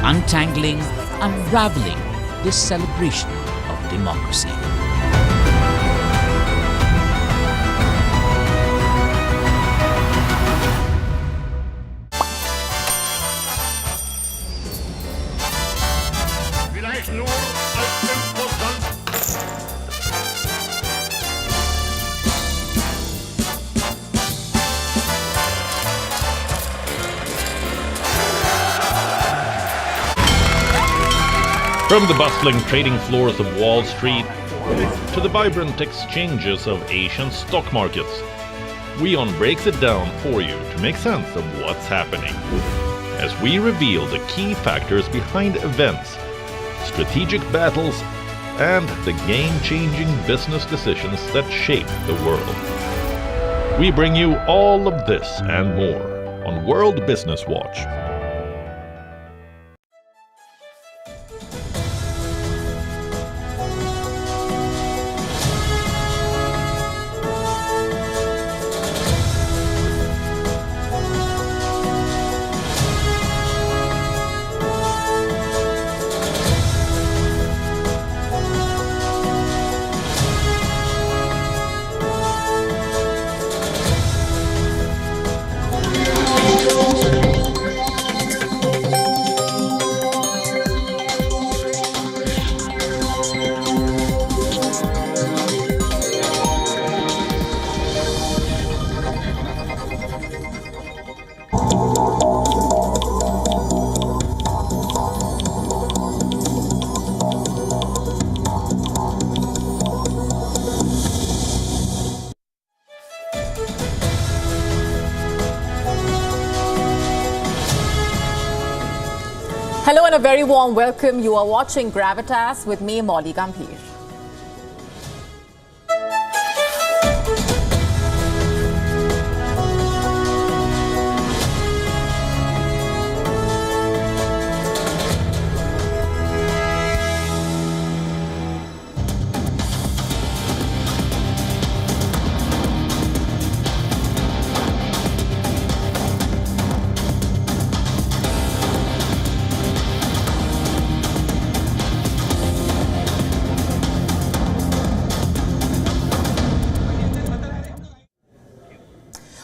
untangling, unraveling this celebration of democracy. From the bustling trading floors of Wall Street to the vibrant exchanges of Asian stock markets, WION breaks it down for you to make sense of what's happening, as we reveal the key factors behind events, strategic battles, and the game-changing business decisions that shape the world. We bring you all of this and more on World Business Watch. Hello and a very warm welcome. You are watching Gravitas with me, Molly Gambhir.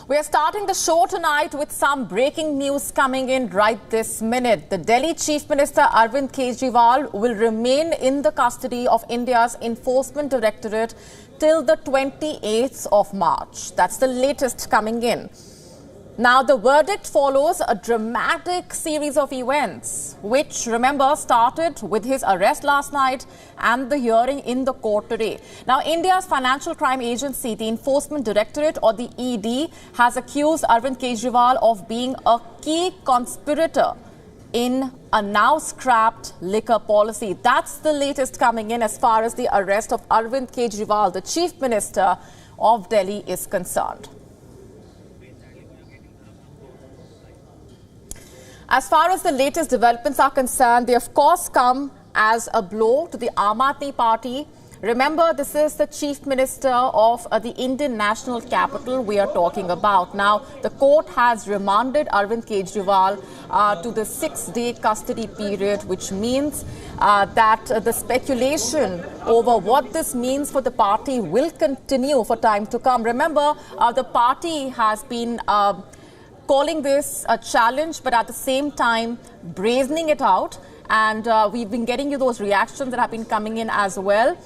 We are starting the show tonight with some breaking news coming in right this minute. The Delhi Chief Minister Arvind Kejriwal will remain in the custody of India's Enforcement Directorate till the 28th of March. That's the latest coming in. Now, the verdict follows a dramatic series of events, which, remember, started with his arrest last night and the hearing in the court today. Now, India's Financial Crime Agency, the Enforcement Directorate, or the ED, has accused Arvind Kejriwal of being a key conspirator in a now scrapped liquor policy. That's the latest coming in as far as the arrest of Arvind Kejriwal, the Chief Minister of Delhi, is concerned. As far as the latest developments are concerned, they of course come as a blow to the Aam Aadmi Party. Remember, this is the Chief Minister of the Indian national capital we are talking about. Now, the court has remanded Arvind Kejriwal to the 6-day custody period, which means that the speculation over what this means for the party will continue for time to come. Remember, the party has been calling this a challenge, but at the same time brazening it out. And we've been getting you those reactions that have been coming in as well.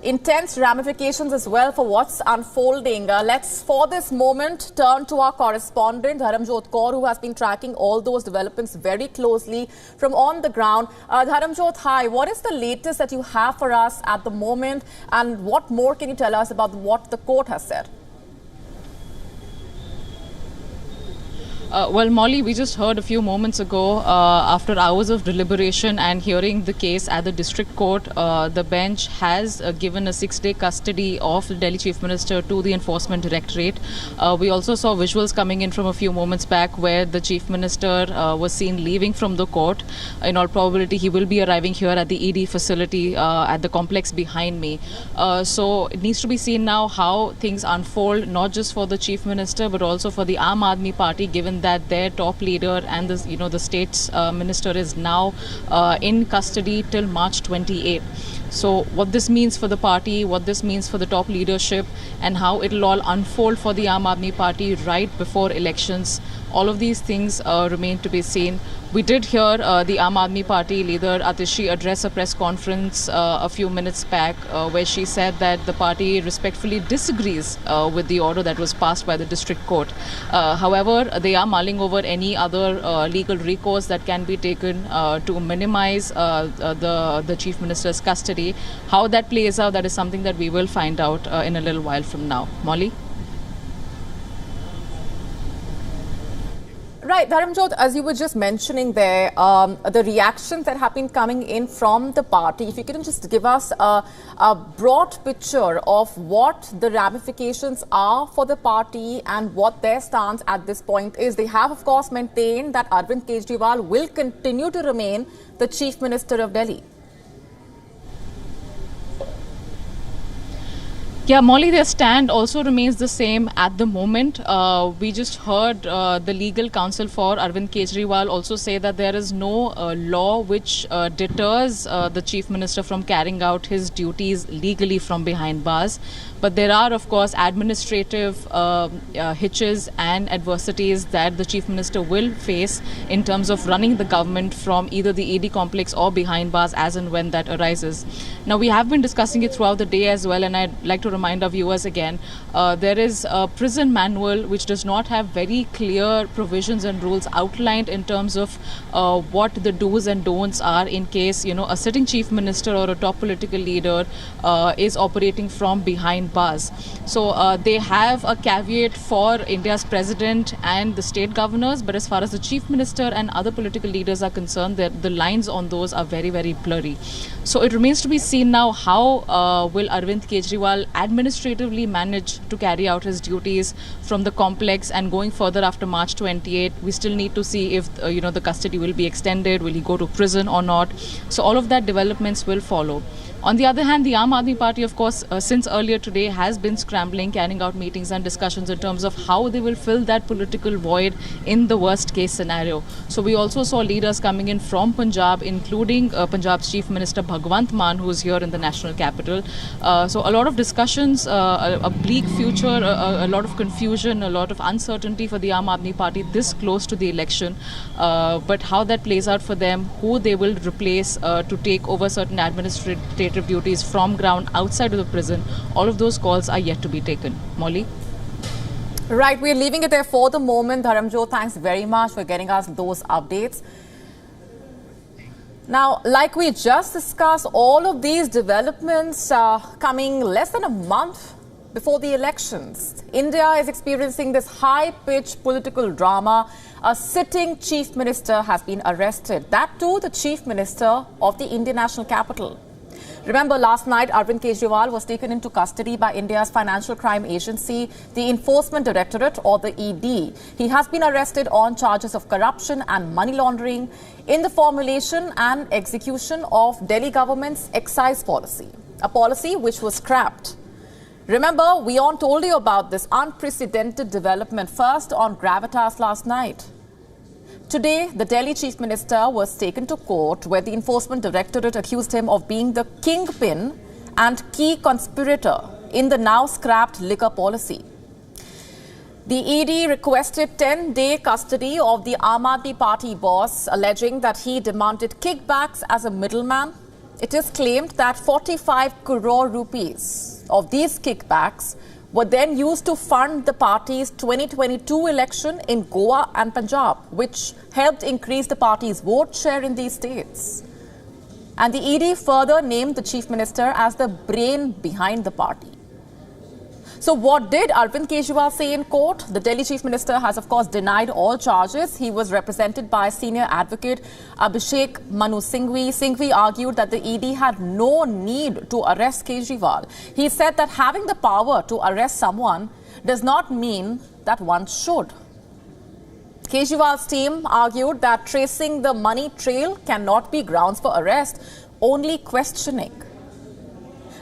Intense ramifications as well for what's unfolding. Let's, for this moment, turn to our correspondent, Dharamjot Kaur, who has been tracking all those developments very closely from on the ground. Dharamjot, hi. What is the latest that you have for us at the moment? And what more can you tell us about what the court has said? Well, Molly, we just heard a few moments ago, after hours of deliberation and hearing the case at the district court, the bench has given a 6-day custody of the Delhi Chief Minister to the Enforcement Directorate. We also saw visuals coming in from a few moments back where the Chief Minister was seen leaving from the court. In all probability, he will be arriving here at the ED facility at the complex behind me. So it needs to be seen now how things unfold, not just for the Chief Minister, but also for the Aam Aadmi Party, given in that their top leader and the state's minister is now in custody till March 28. So what this means for the party, what this means for the top leadership, and how it'll all unfold for the Aam Aadmi Party right before elections, all of these things remain to be seen. We did hear the Aam Aadmi Party leader Atishi address a press conference a few minutes back where she said that the party respectfully disagrees with the order that was passed by the district court. However, they are mulling over any other legal recourse that can be taken to minimize the Chief Minister's custody. How that plays out, that is something that we will find out in a little while from now. Molly? Right, Dharamjot, as you were just mentioning there, the reactions that have been coming in from the party, if you can just give us a broad picture of what the ramifications are for the party and what their stance at this point is. They have, of course, maintained that Arvind Kejriwal will continue to remain the Chief Minister of Delhi. Yeah, Molly, their stand also remains the same at the moment. We just heard the legal counsel for Arvind Kejriwal also say that there is no law which deters the Chief Minister from carrying out his duties legally from behind bars. But there are, of course, administrative hitches and adversities that the Chief Minister will face in terms of running the government from either the ED complex or behind bars as and when that arises. Now, we have been discussing it throughout the day as well, and I'd like to remind our viewers again, there is a prison manual which does not have very clear provisions and rules outlined in terms of what the do's and don'ts are in case, a sitting Chief Minister or a top political leader is operating from behind bars. So they have a caveat for India's president and the state governors, but as far as the Chief Minister and other political leaders are concerned, the lines on those are very, very blurry. So it remains to be seen now how will Arvind Kejriwal administratively manage to carry out his duties from the complex, and going further after March 28, we still need to see if the custody will be extended, will he go to prison or not. So all of that developments will follow. On the other hand, the Aam Aadmi Party, of course, since earlier today has been scrambling, carrying out meetings and discussions in terms of how they will fill that political void in the worst case scenario. So we also saw leaders coming in from Punjab, including Punjab's Chief Minister Bhagwant Mann, who is here in the national capital. So a lot of discussions, a bleak future, a lot of confusion, a lot of uncertainty for the Aam Aadmi Party this close to the election. But how that plays out for them, who they will replace to take over certain administrative duties from ground outside of the prison, all of those calls are yet to be taken. Molly? Right, we're leaving it there for the moment. Dharamjot, thanks very much for getting us those updates. Now, like we just discussed, all of these developments are coming less than a month before the elections. India is experiencing this high-pitched political drama. A sitting chief minister has been arrested. That too, the chief minister of the Indian national capital. Remember, last night, Arvind Kejriwal was taken into custody by India's financial crime agency, the Enforcement Directorate, or the ED. He has been arrested on charges of corruption and money laundering in the formulation and execution of Delhi government's excise policy, a policy which was scrapped. Remember, WION told you about this unprecedented development first on Gravitas last night. Today, the Delhi Chief Minister was taken to court where the Enforcement Directorate accused him of being the kingpin and key conspirator in the now scrapped liquor policy. The ED requested 10-day custody of the Aam Aadmi Party boss, alleging that he demanded kickbacks as a middleman. It is claimed that 45 crore rupees of these kickbacks were then used to fund the party's 2022 election in Goa and Punjab, which helped increase the party's vote share in these states. And the ED further named the Chief Minister as the brain behind the party. So what did Arvind Kejriwal say in court? The Delhi Chief Minister has, of course, denied all charges. He was represented by senior advocate Abhishek Manu Singhvi. Singhvi argued that the ED had no need to arrest Kejriwal. He said that having the power to arrest someone does not mean that one should. Kejriwal's team argued that tracing the money trail cannot be grounds for arrest, only questioning.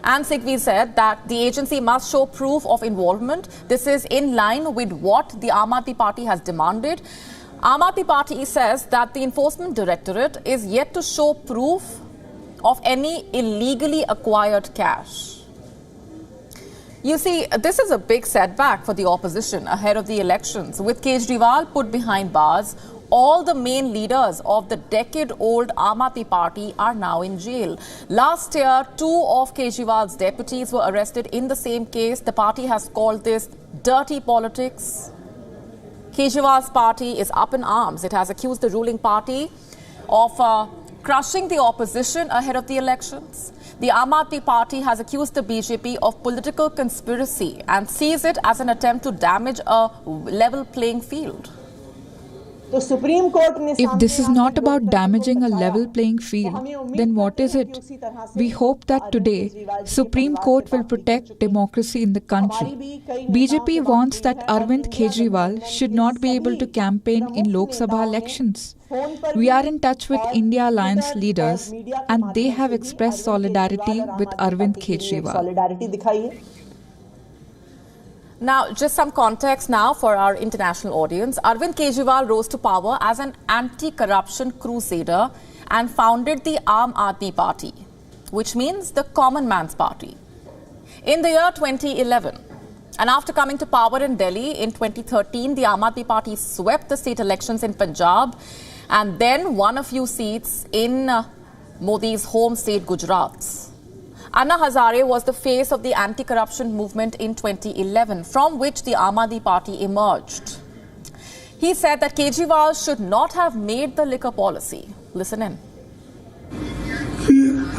And Singhvi said that the agency must show proof of involvement. This is in line with what the Aam Aadmi Party has demanded. Aam Aadmi Party says that the Enforcement Directorate is yet to show proof of any illegally acquired cash. You see, this is a big setback for the opposition ahead of the elections. With Kejriwal put behind bars, all the main leaders of the decade-old Aam Aadmi Party are now in jail. Last year, 2 of Kejriwal's deputies were arrested in the same case. The party has called this dirty politics. Kejriwal's party is up in arms. It has accused the ruling party of crushing the opposition ahead of the elections. The Aam Aadmi Party has accused the BJP of political conspiracy and sees it as an attempt to damage a level playing field. If this is not about damaging a level playing field, then what is it? We hope that today, Supreme Court will protect democracy in the country. BJP wants that Arvind Kejriwal should not be able to campaign in Lok Sabha elections. We are in touch with India Alliance leaders and they have expressed solidarity with Arvind Kejriwal. Now, just some context now for our international audience. Arvind Kejriwal rose to power as an anti-corruption crusader and founded the Aam Aadmi Party, which means the common man's party, in the year 2011. And after coming to power in Delhi in 2013, the Aam Aadmi Party swept the state elections in Punjab and then won a few seats in Modi's home state, Gujarat. Anna Hazare was the face of the anti-corruption movement in 2011, from which the Aam Aadmi Party emerged. He said that Kejriwal should not have made the liquor policy. Listen in.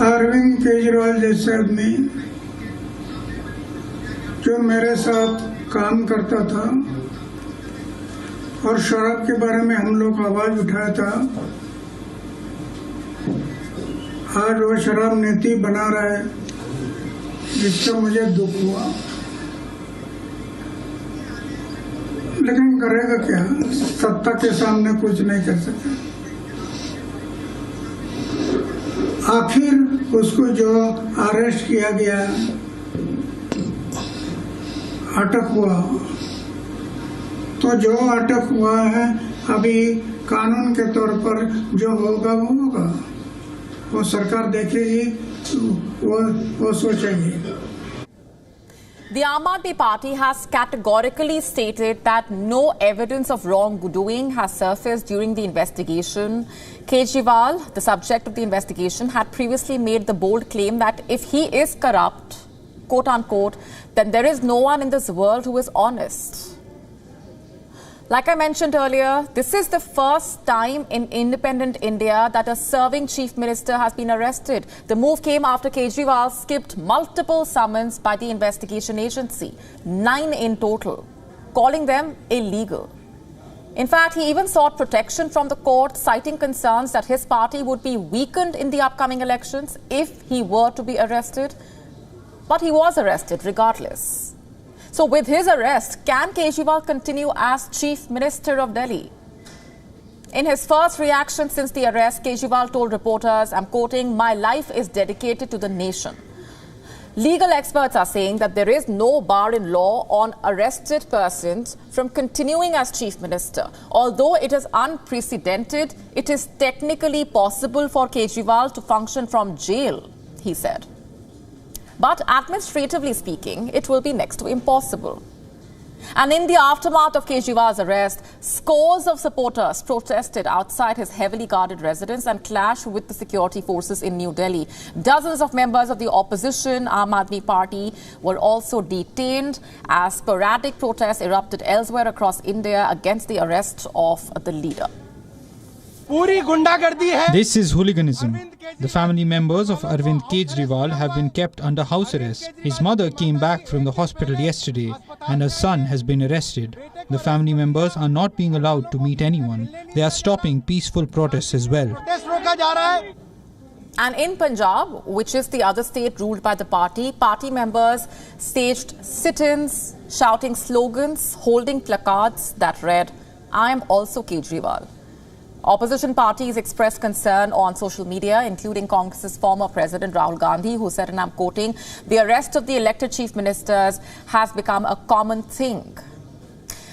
Arvind Kejriwal जैसे आदमी जो मेरे साथ काम करता था और शराब के बारे में हम लोग आवाज उठाया था, आज वो शराब नीति बना रहा है, जिससे मुझे दुख हुआ। लेकिन करेगा क्या? सत्ता के सामने कुछ नहीं कर सकता। आखिर उसको जो अरेस्ट किया गया, अटक हुआ, तो जो अटक हुआ है अभी कानून के तौर पर जो होगा वो होगा, वो सरकार देखेगी, वो सोचेगी। The Aam Aadmi Party has categorically stated that no evidence of wrongdoing has surfaced during the investigation. Kejriwal, the subject of the investigation, had previously made the bold claim that if he is corrupt, quote unquote, then there is no one in this world who is honest. Like I mentioned earlier, this is the first time in independent India that a serving chief minister has been arrested. The move came after Kejriwal skipped multiple summons by the investigation agency, 9 in total, calling them illegal. In fact, he even sought protection from the court, citing concerns that his party would be weakened in the upcoming elections if he were to be arrested. But he was arrested regardless. So with his arrest, can Kejriwal continue as Chief Minister of Delhi? In his first reaction since the arrest, Kejriwal told reporters, I'm quoting, "My life is dedicated to the nation." Legal experts are saying that there is no bar in law on arrested persons from continuing as Chief Minister. Although it is unprecedented, it is technically possible for Kejriwal to function from jail, he said. But administratively speaking, it will be next to impossible. And in the aftermath of Kejriwal's arrest, scores of supporters protested outside his heavily guarded residence and clashed with the security forces in New Delhi. Dozens of members of the opposition, Aam Aadmi Party, were also detained as sporadic protests erupted elsewhere across India against the arrest of the leader. This is hooliganism. The family members of Arvind Kejriwal have been kept under house arrest. His mother came back from the hospital yesterday and her son has been arrested. The family members are not being allowed to meet anyone. They are stopping peaceful protests as well. And in Punjab, which is the other state ruled by the party members staged sit-ins, shouting slogans, holding placards that read, "I am also Kejriwal." Opposition parties expressed concern on social media, including Congress's former president Rahul Gandhi, who said, and I'm quoting, "The arrest of the elected chief ministers has become a common thing."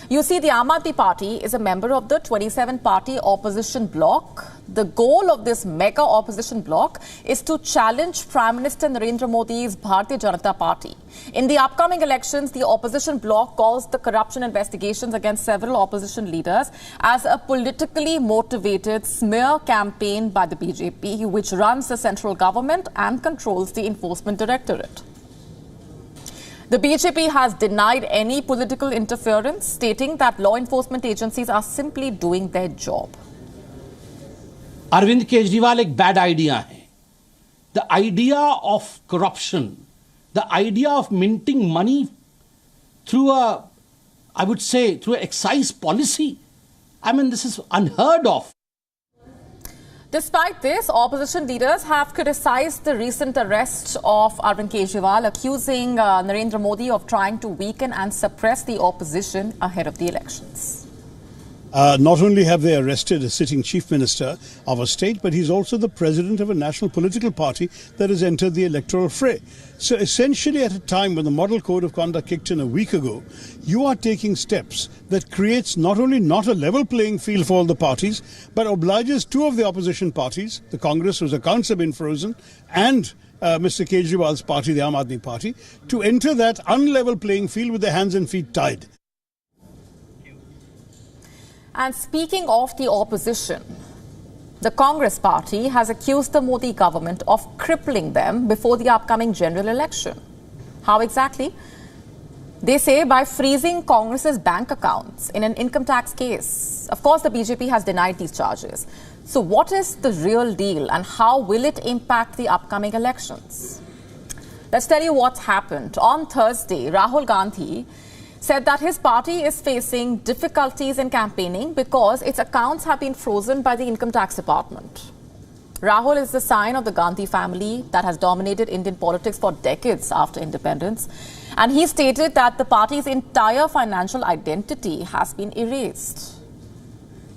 You see, the Aam Aadmi Party is a member of the 27-party opposition bloc. The goal of this mega opposition bloc is to challenge Prime Minister Narendra Modi's Bharatiya Janata Party. In the upcoming elections, the opposition bloc calls the corruption investigations against several opposition leaders as a politically motivated smear campaign by the BJP, which runs the central government and controls the Enforcement Directorate. The BJP has denied any political interference, stating that law enforcement agencies are simply doing their job. Arvind Kejriwal एक bad idea है. The idea of corruption, the idea of minting money through I would say, through excise policy, I mean, this is unheard of. Despite this, opposition leaders have criticized the recent arrest of Arvind Kejriwal, accusing Narendra Modi of trying to weaken and suppress the opposition ahead of the elections. Not only have they arrested a sitting chief minister of a state, but he's also the president of a national political party that has entered the electoral fray. So essentially, at a time when the model code of conduct kicked in a week ago, you are taking steps that creates not only not a level playing field for all the parties, but obliges two of the opposition parties, the Congress, whose accounts have been frozen, and Mr. Kejriwal's party, the Aam Aadmi Party, to enter that unlevel playing field with their hands and feet tied. And speaking of the opposition, the Congress party has accused the Modi government of crippling them before the upcoming general election. How exactly? They say by freezing Congress's bank accounts in an income tax case. Of course, the BJP has denied these charges. So what is the real deal and how will it impact the upcoming elections? Let's tell you what's happened. On Thursday, Rahul Gandhi said that his party is facing difficulties in campaigning because its accounts have been frozen by the Income Tax Department. Rahul is the sign of the Gandhi family that has dominated Indian politics for decades after independence. And he stated that the party's entire financial identity has been erased.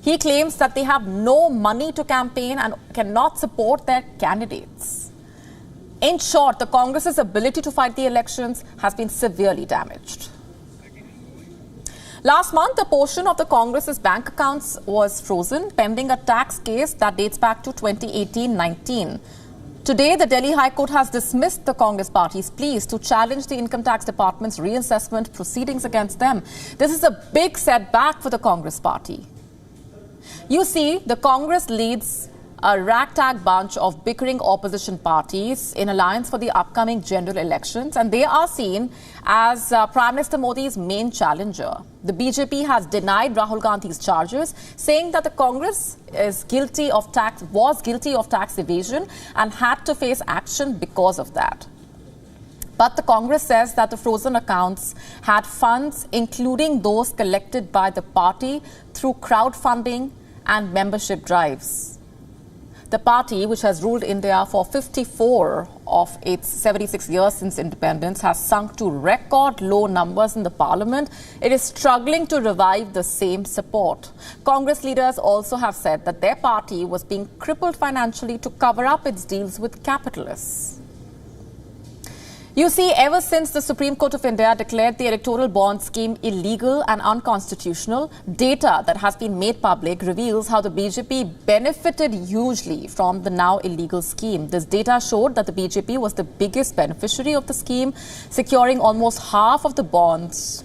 He claims that they have no money to campaign and cannot support their candidates. In short, the Congress's ability to fight the elections has been severely damaged. Last month, a portion of the Congress's bank accounts was frozen, pending a tax case that dates back to 2018-19. Today, the Delhi High Court has dismissed the Congress party's pleas to challenge the Income Tax Department's reassessment proceedings against them. This is a big setback for the Congress party. You see, the Congress leads a ragtag bunch of bickering opposition parties in alliance for the upcoming general elections, and they are seen as Prime Minister Modi's main challenger. The BJP has denied Rahul Gandhi's charges, saying that the Congress was guilty of tax evasion and had to face action because of that. But the Congress says that the frozen accounts had funds, including those collected by the party through crowdfunding and membership drives. The party, which has ruled India for 54 of its 76 years since independence, has sunk to record low numbers in the parliament. It is struggling to revive the same support. Congress leaders also have said that their party was being crippled financially to cover up its deals with capitalists. You see, ever since the Supreme Court of India declared the electoral bond scheme illegal and unconstitutional, data that has been made public reveals how the BJP benefited hugely from the now illegal scheme. This data showed that the BJP was the biggest beneficiary of the scheme, securing almost half of the bonds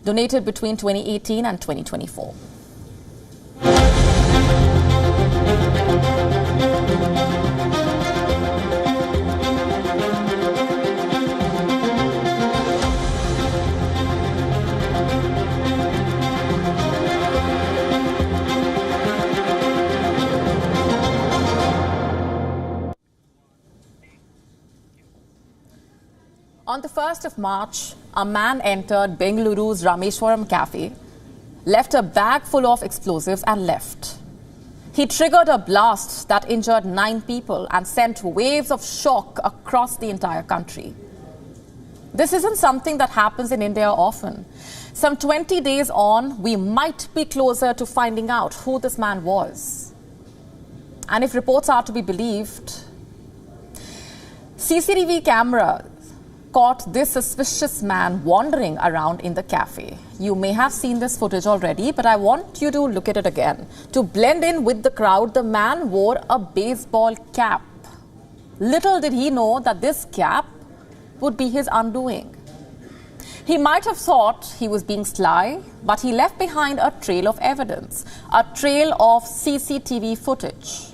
donated between 2018 and 2024. On the 1st of March, a man entered Bengaluru's Rameshwaram cafe, left a bag full of explosives and left. He triggered a blast that injured 9 people and sent waves of shock across the entire country. This isn't something that happens in India often. Some 20 days on, we might be closer to finding out who this man was. And if reports are to be believed, CCTV camera caught this suspicious man wandering around in the cafe. You may have seen this footage already, but I want you to look at it again. To blend in with the crowd, the man wore a baseball cap. Little did he know that this cap would be his undoing. He might have thought he was being sly, but he left behind a trail of evidence, a trail of CCTV footage.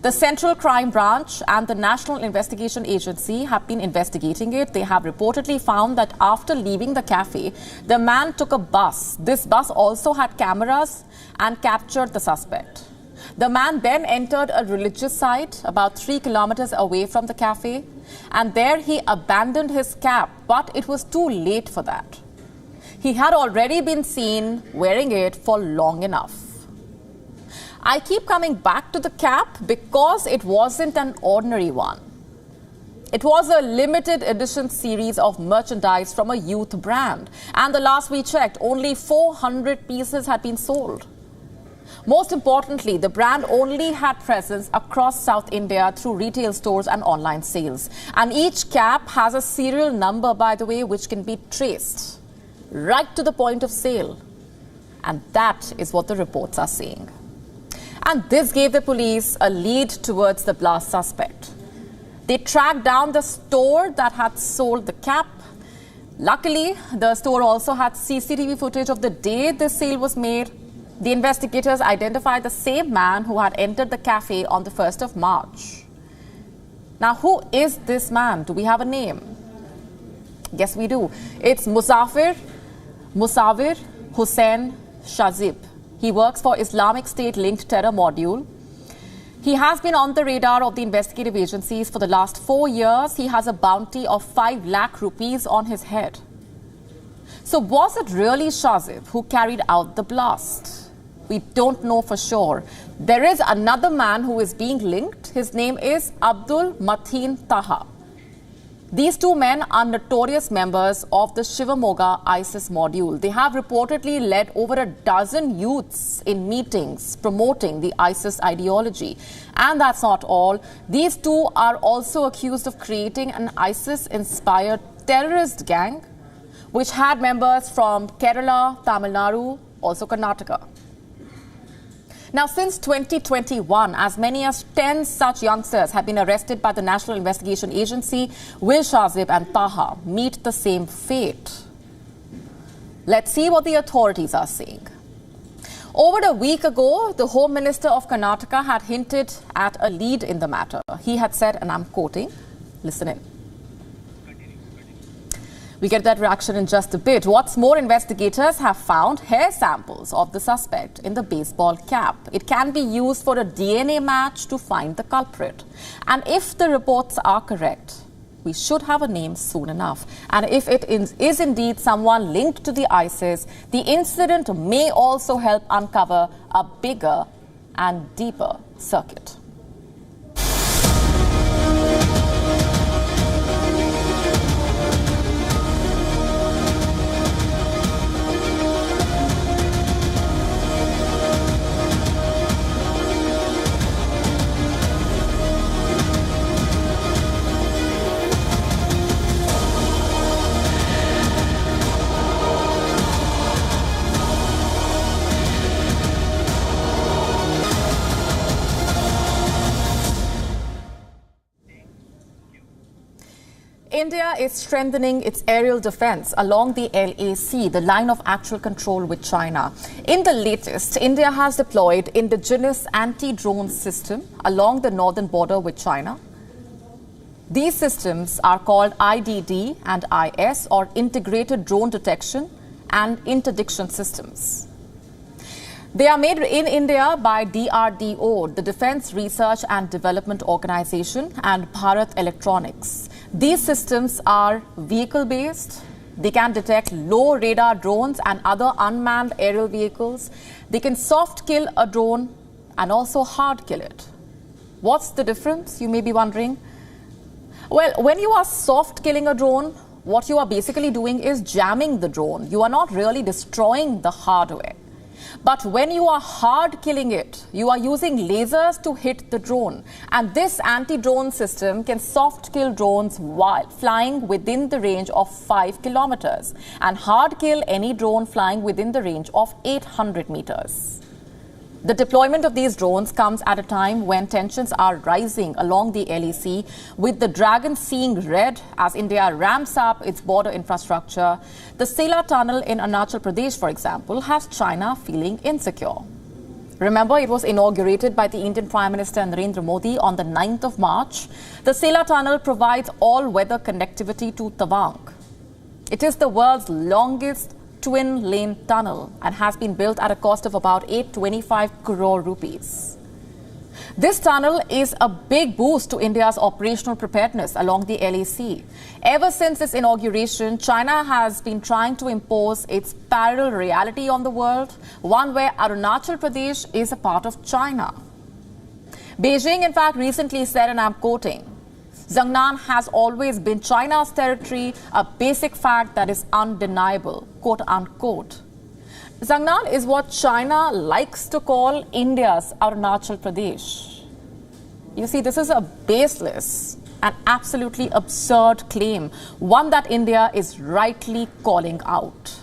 The Central Crime Branch and the National Investigation Agency have been investigating it. They have reportedly found that after leaving the cafe, the man took a bus. This bus also had cameras and captured the suspect. The man then entered a religious site about 3 kilometers away from the cafe, and there he abandoned his cap, but it was too late for that. He had already been seen wearing it for long enough. I keep coming back to the cap because it wasn't an ordinary one. It was a limited edition series of merchandise from a youth brand, and the last we checked, only 400 pieces had been sold. Most importantly, the brand only had presence across South India through retail stores and online sales. And each cap has a serial number, by the way, which can be traced right to the point of sale. And that is what the reports are saying. And this gave the police a lead towards the blast suspect. They tracked down the store that had sold the cap. Luckily, the store also had CCTV footage of the day the sale was made. The investigators identified the same man who had entered the cafe on the 1st of March. Now, who is this man? Do we have a name? Yes, we do. It's Musawir Hussain Shazib. He works for Islamic State-linked terror module. He has been on the radar of the investigative agencies for the last 4 years. He has a bounty of 5 lakh rupees on his head. So was it really Shazib who carried out the blast? We don't know for sure. There is another man who is being linked. His name is Abdul Mateen Taha. These two men are notorious members of the Shivamoga ISIS module. They have reportedly led over a dozen youths in meetings promoting the ISIS ideology. And that's not all. These two are also accused of creating an ISIS-inspired terrorist gang, which had members from Kerala, Tamil Nadu, also Karnataka. Now, since 2021, as many as 10 such youngsters have been arrested by the National Investigation Agency. Will Shazib and Taha meet the same fate? Let's see what the authorities are saying. Over a week ago, the Home Minister of Karnataka had hinted at a lead in the matter. He had said, and I'm quoting, listen in. We get that reaction in just a bit. What's more, investigators have found hair samples of the suspect in the baseball cap. It can be used for a DNA match to find the culprit. And if the reports are correct, we should have a name soon enough. And if it is indeed someone linked to the ISIS, the incident may also help uncover a bigger and deeper circuit. India is strengthening its aerial defense along the LAC, the line of actual control with China. In the latest, India has deployed indigenous anti-drone system along the northern border with China. These systems are called IDD and IS, or Integrated Drone Detection and Interdiction Systems. They are made in India by DRDO, the Defense Research and Development Organization, and Bharat Electronics. These systems are vehicle-based. They can detect low radar drones and other unmanned aerial vehicles. They can soft kill a drone and also hard kill it. What's the difference, you may be wondering? Well, when you are soft killing a drone, what you are basically doing is jamming the drone. You are not really destroying the hardware. But when you are hard killing it, you are using lasers to hit the drone. And this anti-drone system can soft kill drones while flying within the range of 5 kilometers and hard kill any drone flying within the range of 800 meters. The deployment of these drones comes at a time when tensions are rising along the LAC, with the dragon seeing red as India ramps up its border infrastructure. The Sela tunnel in Arunachal Pradesh, for example, has China feeling insecure. Remember, it was inaugurated by the Indian Prime Minister Narendra Modi on the 9th of March. The Sela tunnel provides all-weather connectivity to Tawang. It is the world's longest twin-lane tunnel and has been built at a cost of about 825 crore rupees. This tunnel is a big boost to India's operational preparedness along the LAC. Ever since its inauguration, China has been trying to impose its parallel reality on the world, one where Arunachal Pradesh is a part of China. Beijing, in fact, recently said, and I'm quoting, "Zhangnan has always been China's territory, a basic fact that is undeniable," quote unquote. Zhangnan is what China likes to call India's Arunachal Pradesh. You see, this is a baseless and absolutely absurd claim, one that India is rightly calling out.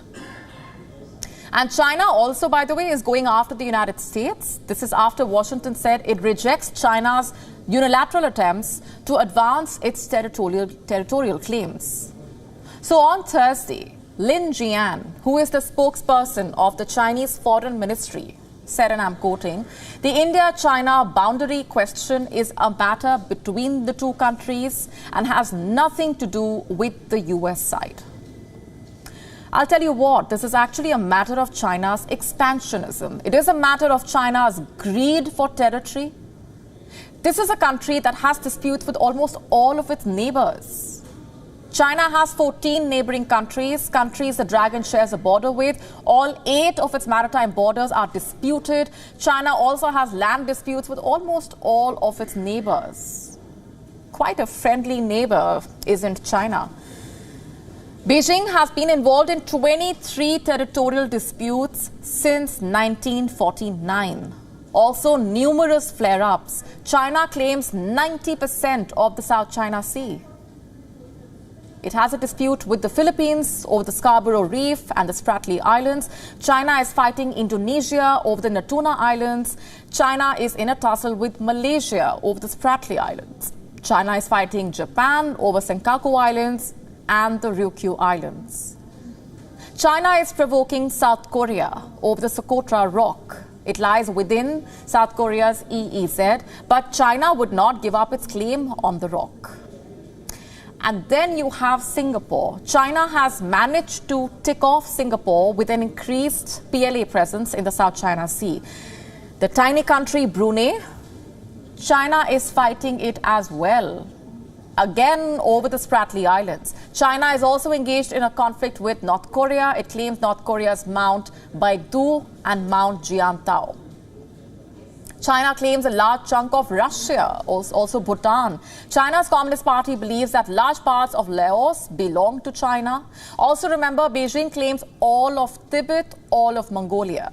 And China also, by the way, is going after the United States. This is after Washington said it rejects China's unilateral attempts to advance its territorial claims. So on Thursday, Lin Jian, who is the spokesperson of the Chinese Foreign Ministry, said, and I'm quoting, "The India-China boundary question is a matter between the two countries and has nothing to do with the US side." I'll tell you what, this is actually a matter of China's expansionism. It is a matter of China's greed for territory. This is a country that has disputes with almost all of its neighbors. China has 14 neighboring countries the dragon shares a border with. All 8 of its maritime borders are disputed. China also has land disputes with almost all of its neighbors. Quite a friendly neighbor, isn't China? Beijing has been involved in 23 territorial disputes since 1949. Also, numerous flare-ups. China claims 90% of the South China Sea. It has a dispute with the Philippines over the Scarborough Reef and the Spratly Islands. China is fighting Indonesia over the Natuna Islands. China is in a tussle with Malaysia over the Spratly Islands. China is fighting Japan over Senkaku Islands and the Ryukyu Islands. China is provoking South Korea over the Socotra Rock. It lies within South Korea's EEZ, but China would not give up its claim on the rock. And then you have Singapore. China has managed to tick off Singapore with an increased PLA presence in the South China Sea. The tiny country Brunei, China is fighting it as well. Again, over the Spratly Islands. China is also engaged in a conflict with North Korea. It claims North Korea's Mount Baidu and Mount Jiantao. China claims a large chunk of Russia, also Bhutan. China's Communist Party believes that large parts of Laos belong to China. Also remember, Beijing claims all of Tibet, all of Mongolia.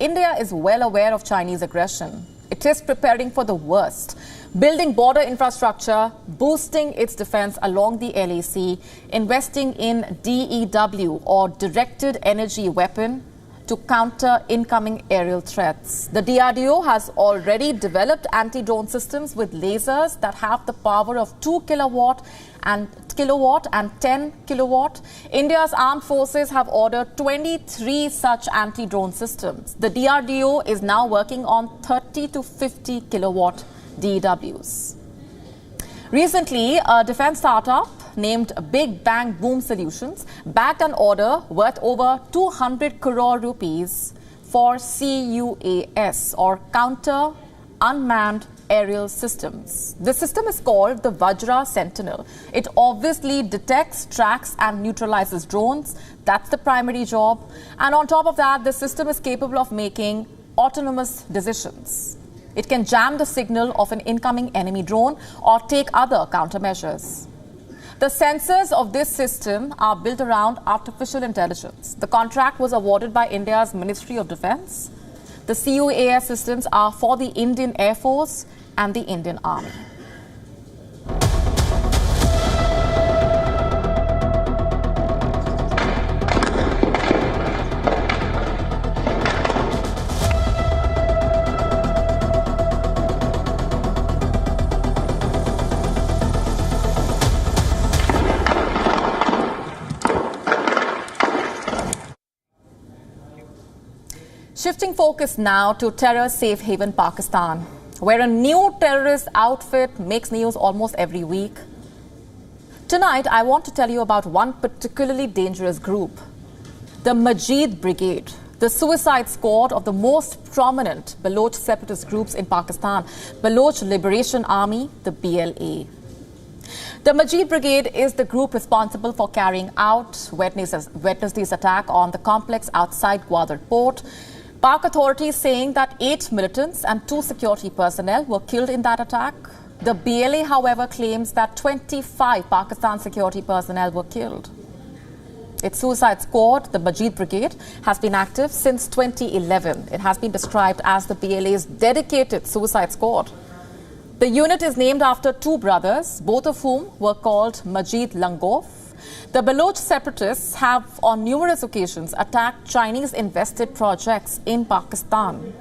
India is well aware of Chinese aggression. It is preparing for the worst, building border infrastructure, boosting its defense along the LAC, investing in DEW or directed energy weapon to counter incoming aerial threats. The DRDO has already developed anti-drone systems with lasers that have the power of 2 kilowatt and 10 kilowatt. India's armed forces have ordered 23 such anti-drone systems. The DRDO is now working on 30 to 50 kilowatt DEWs. Recently, a defense startup named Big Bang Boom Solutions bagged an order worth over 200 crore rupees for CUAS, or Counter Unmanned Aerial Systems. The system is called the Vajra Sentinel. It obviously detects, tracks and neutralizes drones. That's the primary job. And on top of that, the system is capable of making autonomous decisions. It can jam the signal of an incoming enemy drone or take other countermeasures. The sensors of this system are built around artificial intelligence. The contract was awarded by India's Ministry of Defence. The CUAS systems are for the Indian Air Force and the Indian Army. Shifting focus now to terror safe haven Pakistan, where a new terrorist outfit makes news almost every week. Tonight, I want to tell you about one particularly dangerous group, the Majid Brigade, the suicide squad of the most prominent Baloch separatist groups in Pakistan, Baloch Liberation Army, the BLA. The Majid Brigade is the group responsible for carrying out Wednesday's attack on the complex outside Gwadar port. Pak authorities saying that 8 militants and 2 security personnel were killed in that attack. The BLA, however, claims that 25 Pakistan security personnel were killed. Its suicide squad, the Majid Brigade, has been active since 2011. It has been described as the BLA's dedicated suicide squad. The unit is named after 2 brothers, both of whom were called Majid Langov. The Baloch separatists have on numerous occasions attacked Chinese-invested projects in Pakistan.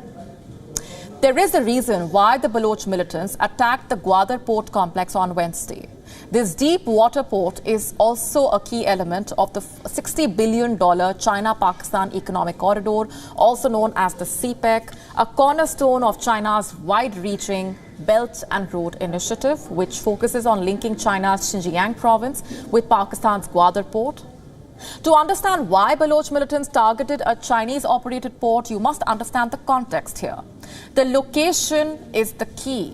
There is a reason why the Baloch militants attacked the Gwadar port complex on Wednesday. This deep water port is also a key element of the $60 billion China-Pakistan Economic Corridor, also known as the CPEC, a cornerstone of China's wide-reaching Belt and Road Initiative, which focuses on linking China's Xinjiang province with Pakistan's Gwadar port. To understand why Baloch militants targeted a Chinese-operated port, you must understand the context here. The location is the key.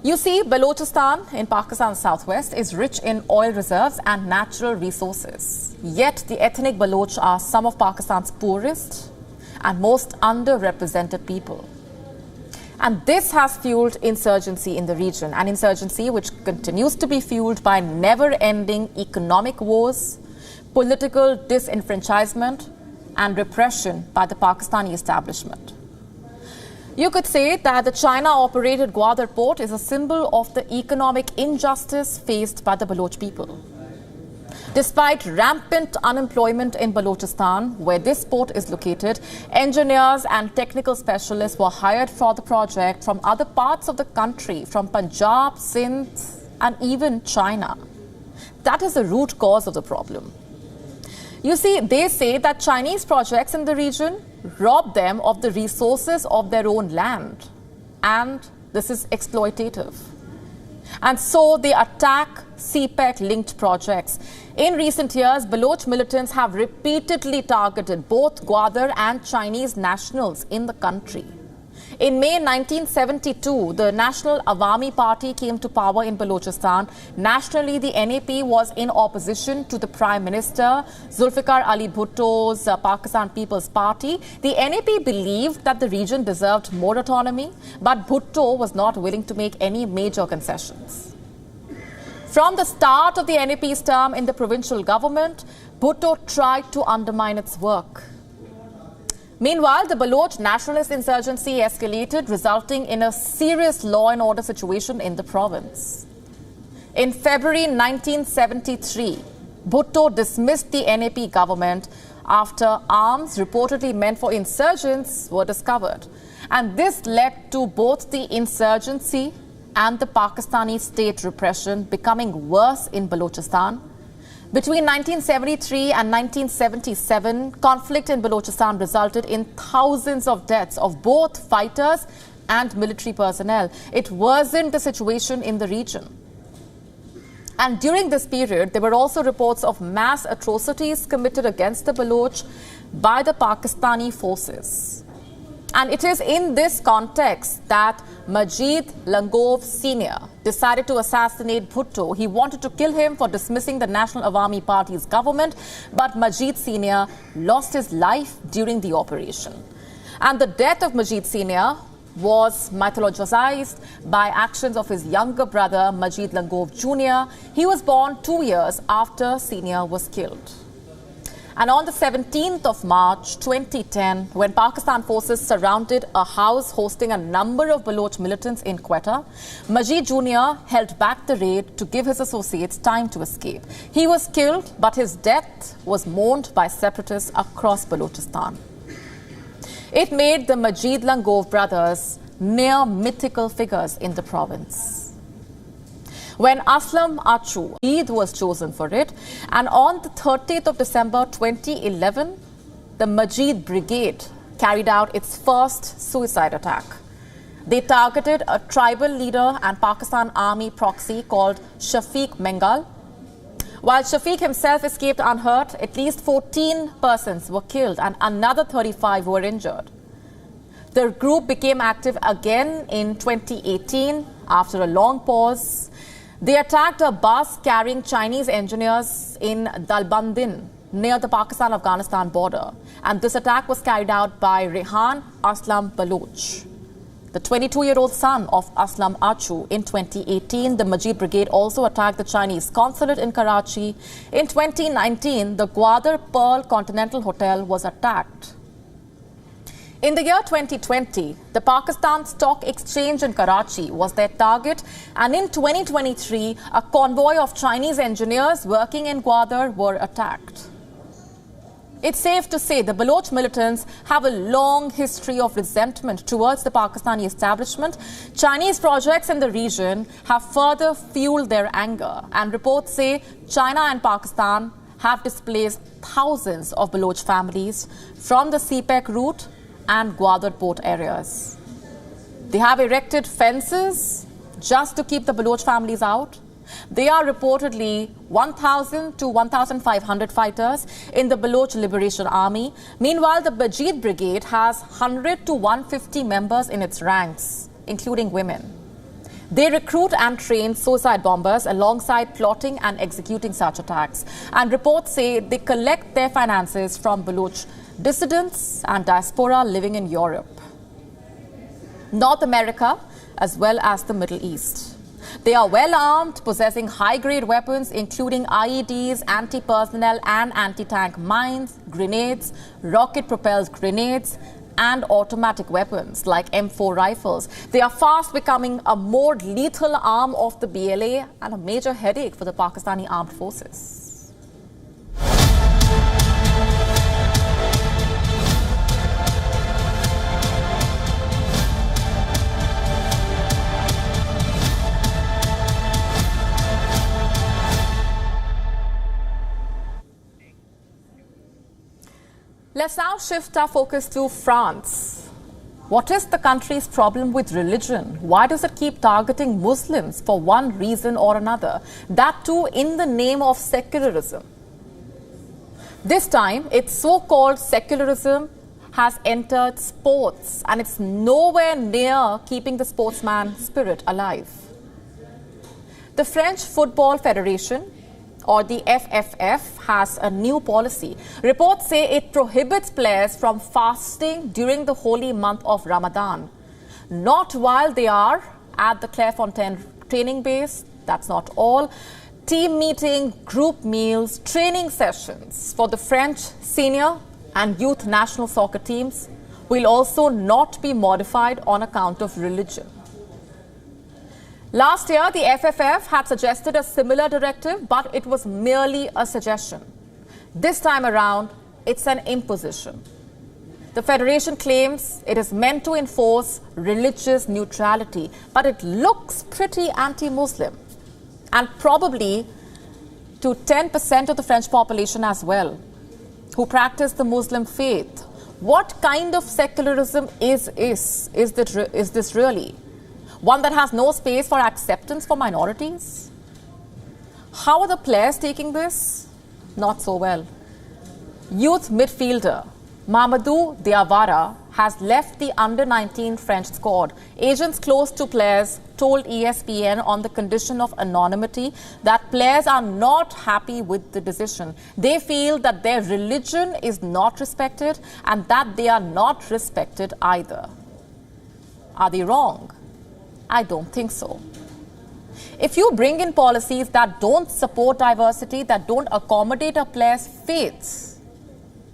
You see, Baluchistan in Pakistan's southwest is rich in oil reserves and natural resources. Yet the ethnic Baloch are some of Pakistan's poorest and most underrepresented people. And this has fueled insurgency in the region, an insurgency which continues to be fueled by never-ending economic wars, political disenfranchisement, and repression by the Pakistani establishment. You could say that the China-operated Gwadar port is a symbol of the economic injustice faced by the Baloch people. Despite rampant unemployment in Baluchistan, where this port is located, engineers and technical specialists were hired for the project from other parts of the country, from Punjab, Sindh, and even China. That is the root cause of the problem. You see, they say that Chinese projects in the region rob them of the resources of their own land, and this is exploitative. And so they attack CPEC-linked projects. In recent years, Baloch militants have repeatedly targeted both Gwadar and Chinese nationals in the country. In May 1972, the National Awami Party came to power in Baluchistan. Nationally, the NAP was in opposition to the Prime Minister, Zulfikar Ali Bhutto's Pakistan People's Party. The NAP believed that the region deserved more autonomy, but Bhutto was not willing to make any major concessions. From the start of the NAP's term in the provincial government, Bhutto tried to undermine its work. Meanwhile, the Baloch nationalist insurgency escalated, resulting in a serious law and order situation in the province. In February 1973, Bhutto dismissed the NAP government after arms reportedly meant for insurgents were discovered. And this led to both the insurgency and the Pakistani state repression becoming worse in Baluchistan. Between 1973 and 1977, conflict in Baluchistan resulted in thousands of deaths of both fighters and military personnel. It worsened the situation in the region. And during this period, there were also reports of mass atrocities committed against the Baloch by the Pakistani forces. And it is in this context that Majid Langov Sr. decided to assassinate Bhutto. He wanted to kill him for dismissing the National Awami Party's government, but Majid Sr. lost his life during the operation. And the death of Majid Sr. was mythologized by actions of his younger brother, Majid Jr. He was born 2 years after Senior was killed. And on the 17th of March 2010, when Pakistan forces surrounded a house hosting a number of Baloch militants in Quetta, Majid Jr. held back the raid to give his associates time to escape. He was killed, but his death was mourned by separatists across Baluchistan. It made the Majid Langov brothers near mythical figures in the province. When Aslam Achu, Eid was chosen for it, and on the 30th of December 2011, the Majid Brigade carried out its first suicide attack. They targeted a tribal leader and Pakistan Army proxy called Shafiq Mengal. While Shafiq himself escaped unhurt, at least 14 persons were killed and another 35 were injured. The group became active again in 2018 after a long pause. They attacked a bus carrying Chinese engineers in Dalbandin near the Pakistan-Afghanistan border. And this attack was carried out by Rehan Aslam Baloch, the 22-year-old son of Aslam Achu. In 2018, the Majid Brigade also attacked the Chinese consulate in Karachi. In 2019, the Gwadar Pearl Continental Hotel was attacked. In the year 2020, the Pakistan Stock Exchange in Karachi was their target, and in 2023, a convoy of Chinese engineers working in Gwadar were attacked. It's safe to say the Baloch militants have a long history of resentment towards the Pakistani establishment. Chinese projects in the region have further fueled their anger, and reports say China and Pakistan have displaced thousands of Baloch families from the CPEC route and Gwadar port areas. They have erected fences just to keep the Baloch families out. They are reportedly 1,000 to 1,500 fighters in the Baloch Liberation Army. Meanwhile, the Majid Brigade has 100 to 150 members in its ranks, including women. They recruit and train suicide bombers alongside plotting and executing such attacks. And reports say they collect their finances from Baloch dissidents and diaspora living in Europe, North America, as well as the Middle East. They are well armed, possessing high-grade weapons, including IEDs, anti-personnel and anti-tank mines, grenades, rocket-propelled grenades, and automatic weapons like M4 rifles. They are fast becoming a more lethal arm of the BLA and a major headache for the Pakistani armed forces. Let's now shift our focus to France. What is the country's problem with religion? Why does it keep targeting Muslims for one reason or another? That too in the name of secularism. This time, its so-called secularism has entered sports, and it's nowhere near keeping the sportsman spirit alive. The French Football Federation, or the FFF, has a new policy. Reports say it prohibits players from fasting during the holy month of Ramadan. Not while they are at the Clairefontaine training base. That's not all. Team meeting, group meals, training sessions for the French senior and youth national soccer teams will also not be modified on account of religion. Last year, the FFF had suggested a similar directive, but it was merely a suggestion. This time around, it's an imposition. The Federation claims it is meant to enforce religious neutrality, but it looks pretty anti-Muslim, and probably to 10% of the French population as well, who practice the Muslim faith. What kind of secularism is this really? One that has no space for acceptance for minorities? How are the players taking this? Not so well. Youth midfielder Mamadou Diawara has left the under-19 French squad. Agents close to players told ESPN on the condition of anonymity that players are not happy with the decision. They feel that their religion is not respected and that they are not respected either. Are they wrong? I don't think so. If you bring in policies that don't support diversity, that don't accommodate a player's faiths,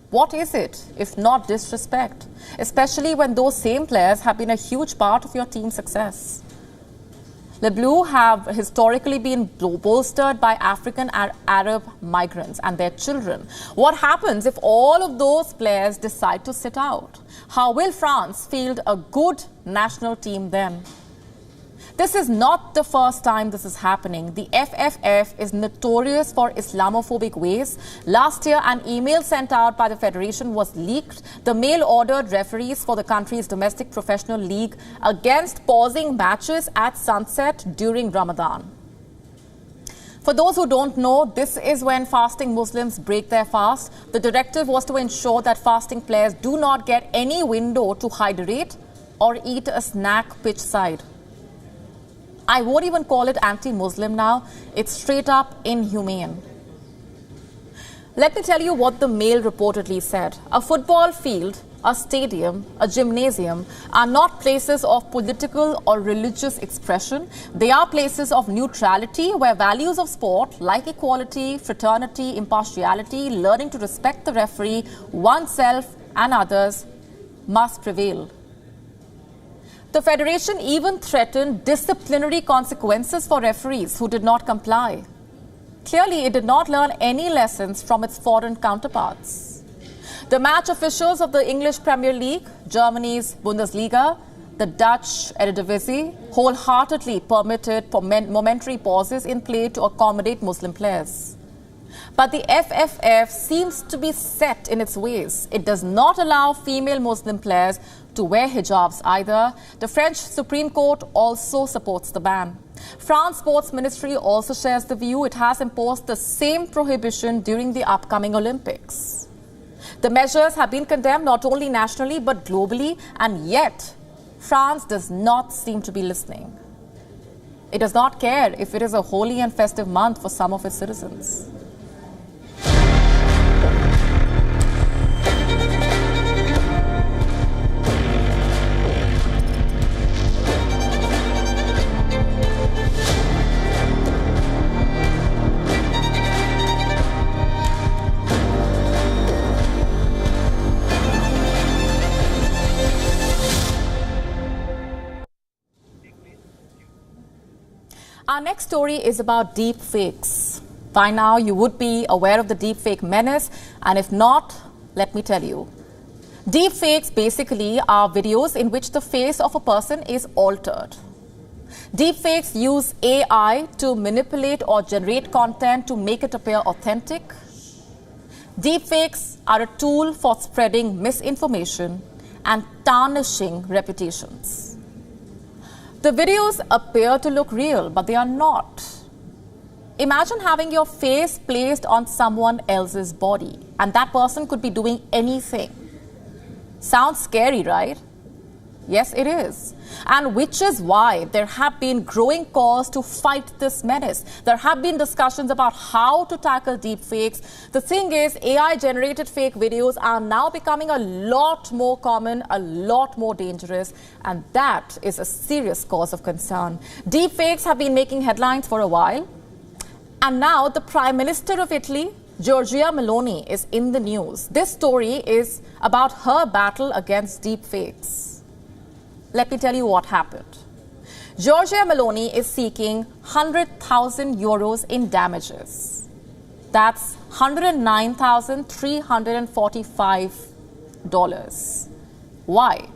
what is it if not disrespect? Especially when those same players have been a huge part of your team's success. The Blue have historically been bolstered by African and Arab migrants and their children. What happens if all of those players decide to sit out? How will France field a good national team then? This is not the first time this is happening. The FFF is notorious for Islamophobic ways. Last year, an email sent out by the Federation was leaked. The mail ordered referees for the country's domestic professional league against pausing matches at sunset during Ramadan. For those who don't know, this is when fasting Muslims break their fast. The directive was to ensure that fasting players do not get any window to hydrate or eat a snack pitch side. I won't even call it anti-Muslim now. It's straight up inhumane. Let me tell you what the Mail reportedly said. A football field, a stadium, a gymnasium are not places of political or religious expression. They are places of neutrality where values of sport like equality, fraternity, impartiality, learning to respect the referee, oneself and others must prevail. The Federation even threatened disciplinary consequences for referees who did not comply. Clearly, it did not learn any lessons from its foreign counterparts. The match officials of the English Premier League, Germany's Bundesliga, the Dutch Eredivisie, wholeheartedly permitted momentary pauses in play to accommodate Muslim players. But the FFF seems to be set in its ways. It does not allow female Muslim players to wear hijabs either. The French Supreme Court also supports the ban. France Sports Ministry also shares the view. It has imposed the same prohibition during the upcoming Olympics. The measures have been condemned not only nationally but globally, and yet France does not seem to be listening. It does not care if it is a holy and festive month for some of its citizens. Our next story is about deep fakes. By now, you would be aware of the deep fake menace, and if not, let me tell you. Deep fakes basically are videos in which the face of a person is altered. Deep fakes use AI to manipulate or generate content to make it appear authentic. Deep fakes are a tool for spreading misinformation and tarnishing reputations. The videos appear to look real, but they are not. Imagine having your face placed on someone else's body, and that person could be doing anything. Sounds scary, right? Yes, it is. And which is why there have been growing calls to fight this menace. There have been discussions about how to tackle deep fakes. The thing is, AI-generated fake videos are now becoming a lot more common, a lot more dangerous, and that is a serious cause of concern. Deep fakes have been making headlines for a while, and now the Prime Minister of Italy, Giorgia Meloni, is in the news. This story is about her battle against deep fakes. Let me tell you what happened. Giorgia Meloni is seeking 100,000 euros in damages. That's $109,345. Why?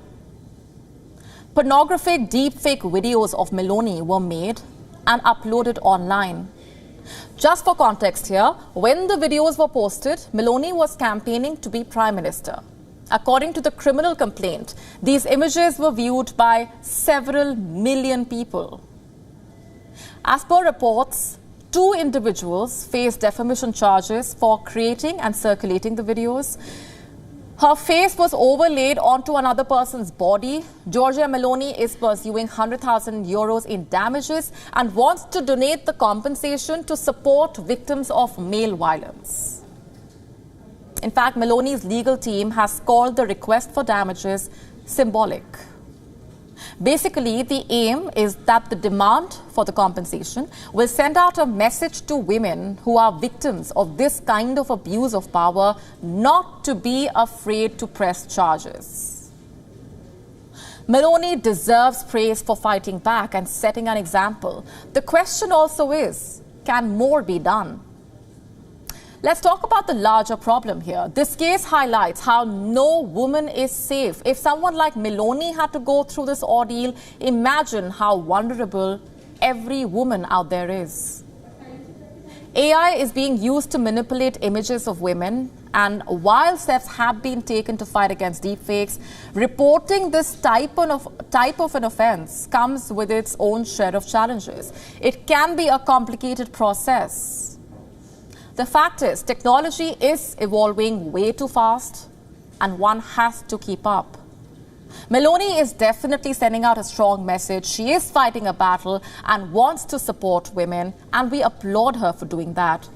Pornographic deepfake videos of Meloni were made and uploaded online. Just for context here, when the videos were posted, Meloni was campaigning to be Prime Minister. According to the criminal complaint, these images were viewed by several million people. As per reports, 2 individuals faced defamation charges for creating and circulating the videos. Her face was overlaid onto another person's body. Giorgia Meloni is pursuing 100,000 euros in damages and wants to donate the compensation to support victims of male violence. In fact, Meloni's legal team has called the request for damages symbolic. Basically, the aim is that the demand for the compensation will send out a message to women who are victims of this kind of abuse of power not to be afraid to press charges. Maloney deserves praise for fighting back and setting an example. The question also is, can more be done? Let's talk about the larger problem here. This case highlights how no woman is safe. If someone like Maloney had to go through this ordeal, imagine how vulnerable every woman out there is. AI is being used to manipulate images of women, and while steps have been taken to fight against deepfakes, reporting this type of an offense comes with its own share of challenges. It can be a complicated process. The fact is, technology is evolving way too fast, and one has to keep up. Maloney is definitely sending out a strong message. She is fighting a battle and wants to support women, and we applaud her for doing that.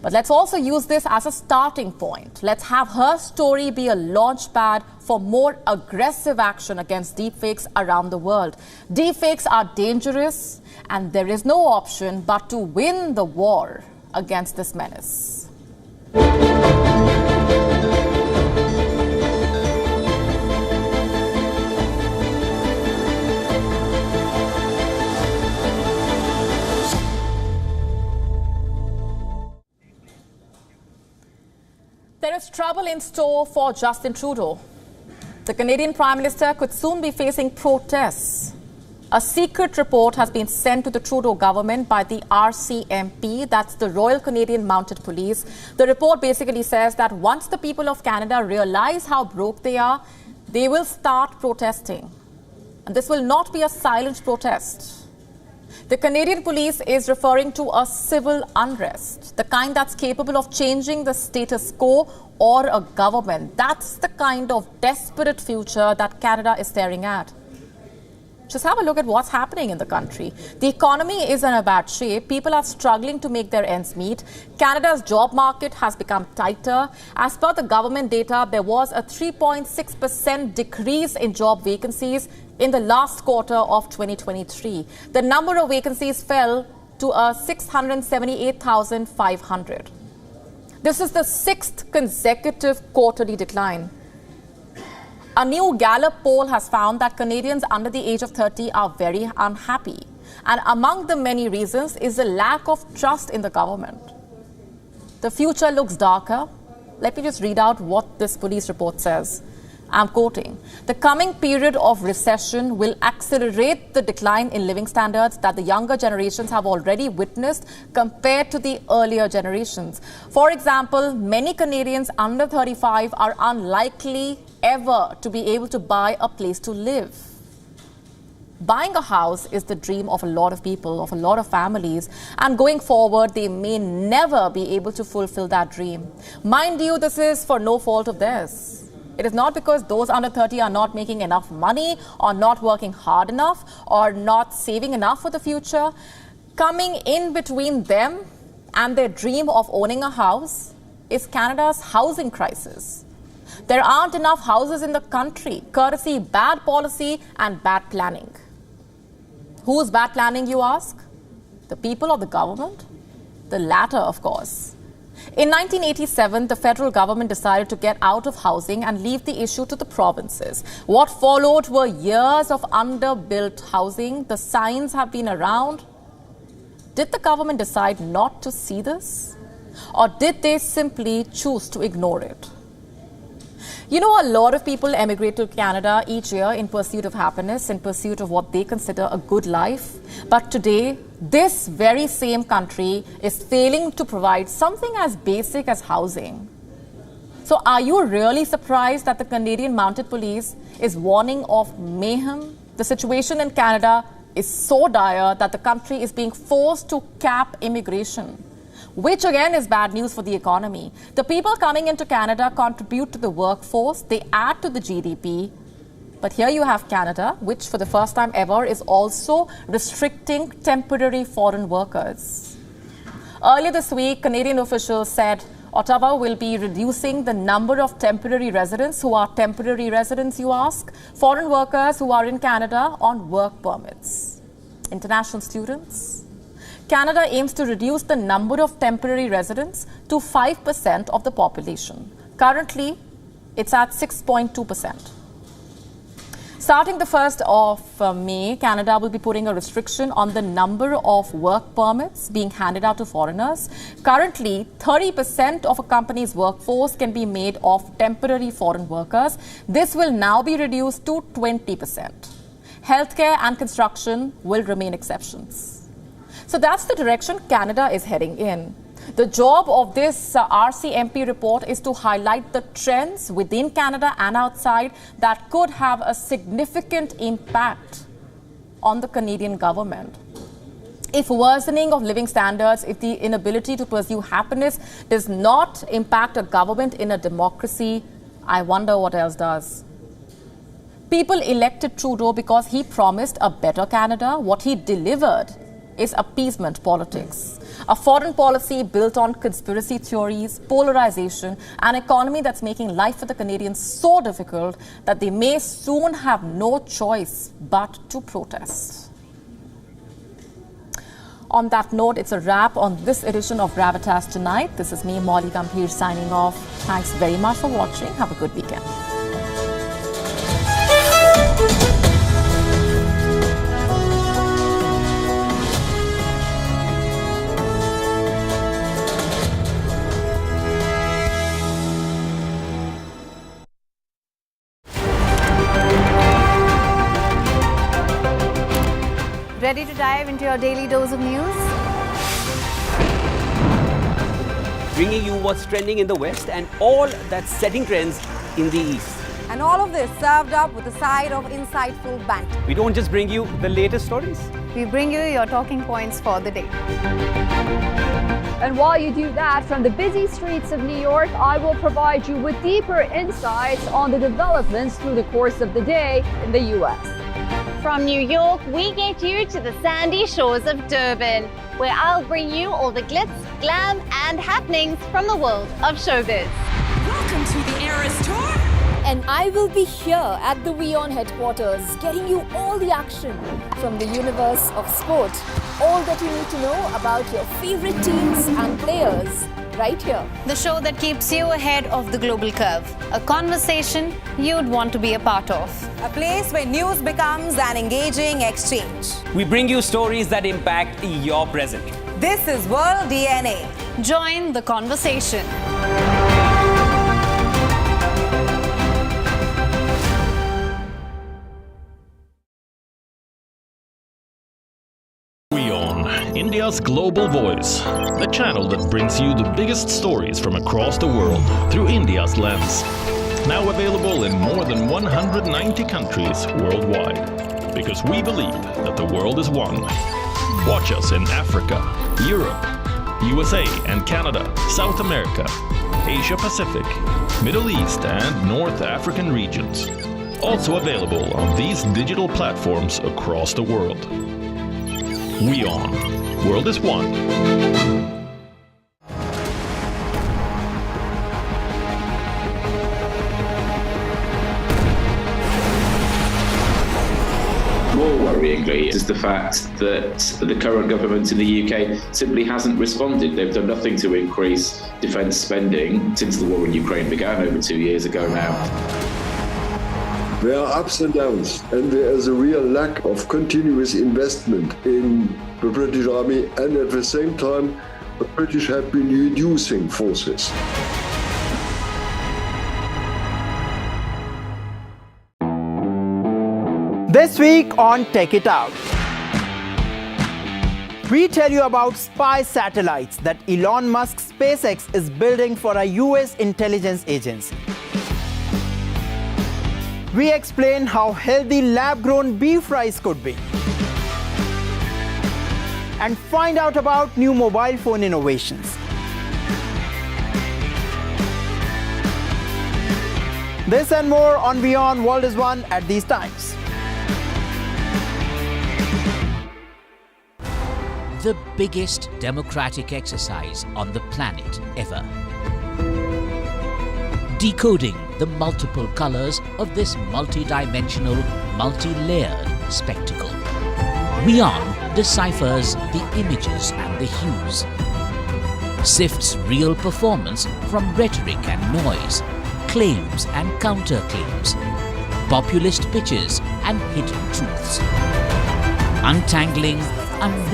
But let's also use this as a starting point. Let's have her story be a launch pad for more aggressive action against deepfakes around the world. Deepfakes are dangerous, and there is no option but to win the war against this menace. There is trouble in store for Justin Trudeau. The Canadian Prime Minister could soon be facing protests. A secret report has been sent to the Trudeau government by the RCMP, that's the Royal Canadian Mounted Police. The report basically says that once the people of Canada realize how broke they are, they will start protesting. And this will not be a silent protest. The Canadian police is referring to a civil unrest, the kind that's capable of changing the status quo or a government. That's the kind of desperate future that Canada is staring at. Just have a look at what's happening in the country. The economy is in a bad shape. People are struggling to make their ends meet. Canada's job market has become tighter. As per the government data, there was a 3.6% decrease in job vacancies in the last quarter of 2023. The number of vacancies fell to 678,500. This is the 6th consecutive quarterly decline. A new Gallup poll has found that Canadians under the age of 30 are very unhappy. And among the many reasons is the lack of trust in the government. The future looks darker. Let me just read out what this police report says. I'm quoting, "The coming period of recession will accelerate the decline in living standards that the younger generations have already witnessed compared to the earlier generations. For example, many Canadians under 35 are unlikely ever to be able to buy a place to live. Buying a house is the dream of a lot of people, of a lot of families, and going forward, they may never be able to fulfill that dream. Mind you, this is for no fault of theirs. It is not because those under 30 are not making enough money or not working hard enough or not saving enough for the future. Coming in between them and their dream of owning a house is Canada's housing crisis. There aren't enough houses in the country, courtesy bad policy and bad planning. Whose bad planning, you ask? The people or the government? The latter, of course. In 1987, the federal government decided to get out of housing and leave the issue to the provinces. What followed were years of underbuilt housing. The signs have been around. Did the government decide not to see this? Or did they simply choose to ignore it? You know, a lot of people emigrate to Canada each year in pursuit of happiness, in pursuit of what they consider a good life. But today, this very same country is failing to provide something as basic as housing. So are you really surprised that the Canadian Mounted Police is warning of mayhem? The situation in Canada is so dire that the country is being forced to cap immigration, which again is bad news for the economy. The people coming into Canada contribute to the workforce, they add to the GDP. But here you have Canada, which for the first time ever is also restricting temporary foreign workers. Earlier this week, Canadian officials said Ottawa will be reducing the number of temporary residents. Who are temporary residents, you ask? Foreign workers who are in Canada on work permits. International students. Canada aims to reduce the number of temporary residents to 5% of the population. Currently, it's at 6.2%. Starting the 1st of May, Canada will be putting a restriction on the number of work permits being handed out to foreigners. Currently, 30% of a company's workforce can be made of temporary foreign workers. This will now be reduced to 20%. Healthcare and construction will remain exceptions. So that's the direction Canada is heading in. The job of this RCMP report is to highlight the trends within Canada and outside that could have a significant impact on the Canadian government. If worsening of living standards, if the inability to pursue happiness does not impact a government in a democracy, I wonder what else does. People elected Trudeau because he promised a better Canada. What he delivered is appeasement politics. A foreign policy built on conspiracy theories, polarization, an economy that's making life for the Canadians so difficult that they may soon have no choice but to protest. On that note, it's a wrap on this edition of Gravitas Tonight. This is me, Molly Gambhir, signing off. Thanks very much for watching. Have a good weekend. Ready to dive into your daily dose of news? Bringing you what's trending in the West and all that's setting trends in the East. And all of this served up with a side of insightful banter. We don't just bring you the latest stories. We bring you your talking points for the day. And while you do that, from the busy streets of New York, I will provide you with deeper insights on the developments through the course of the day in the U.S. From New York, we get you to the sandy shores of Durban, where I'll bring you all the glitz, glam, and happenings from the world of showbiz. Welcome to the Eras Tour. And I will be here at the WION headquarters, getting you all the action from the universe of sport. All that you need to know about your favorite teams and players, right here. The show that keeps you ahead of the global curve. A conversation you'd want to be a part of. A place where news becomes an engaging exchange. We bring you stories that impact your present. This is World DNA. Join the conversation. India's global voice, the channel that brings you the biggest stories from across the world through India's lens. Now available in more than 190 countries worldwide. Because we believe that the world is one. Watch us in Africa, Europe, USA and Canada, South America, Asia Pacific, Middle East and North African regions. Also available on these digital platforms across the world. WION. World is one. More worryingly is the fact that the current government in the UK simply hasn't responded. They've done nothing to increase defence spending since the war in Ukraine began over 2 years ago now. There are ups and downs, and there is a real lack of continuous investment in the British Army, and at the same time, the British have been reducing forces. This week on Take It Out, we tell you about spy satellites that Elon Musk's SpaceX is building for a US intelligence agency. We explain how healthy lab-grown beef rice could be. And find out about new mobile phone innovations. This and more on WION World is One at these times. The biggest democratic exercise on the planet ever. decoding the multiple colors of this multi-dimensional, multi-layered spectacle. WION deciphers the images and the hues, sifts real performance from rhetoric and noise, claims and counter-claims, populist pitches and hidden truths, untangling, unraveling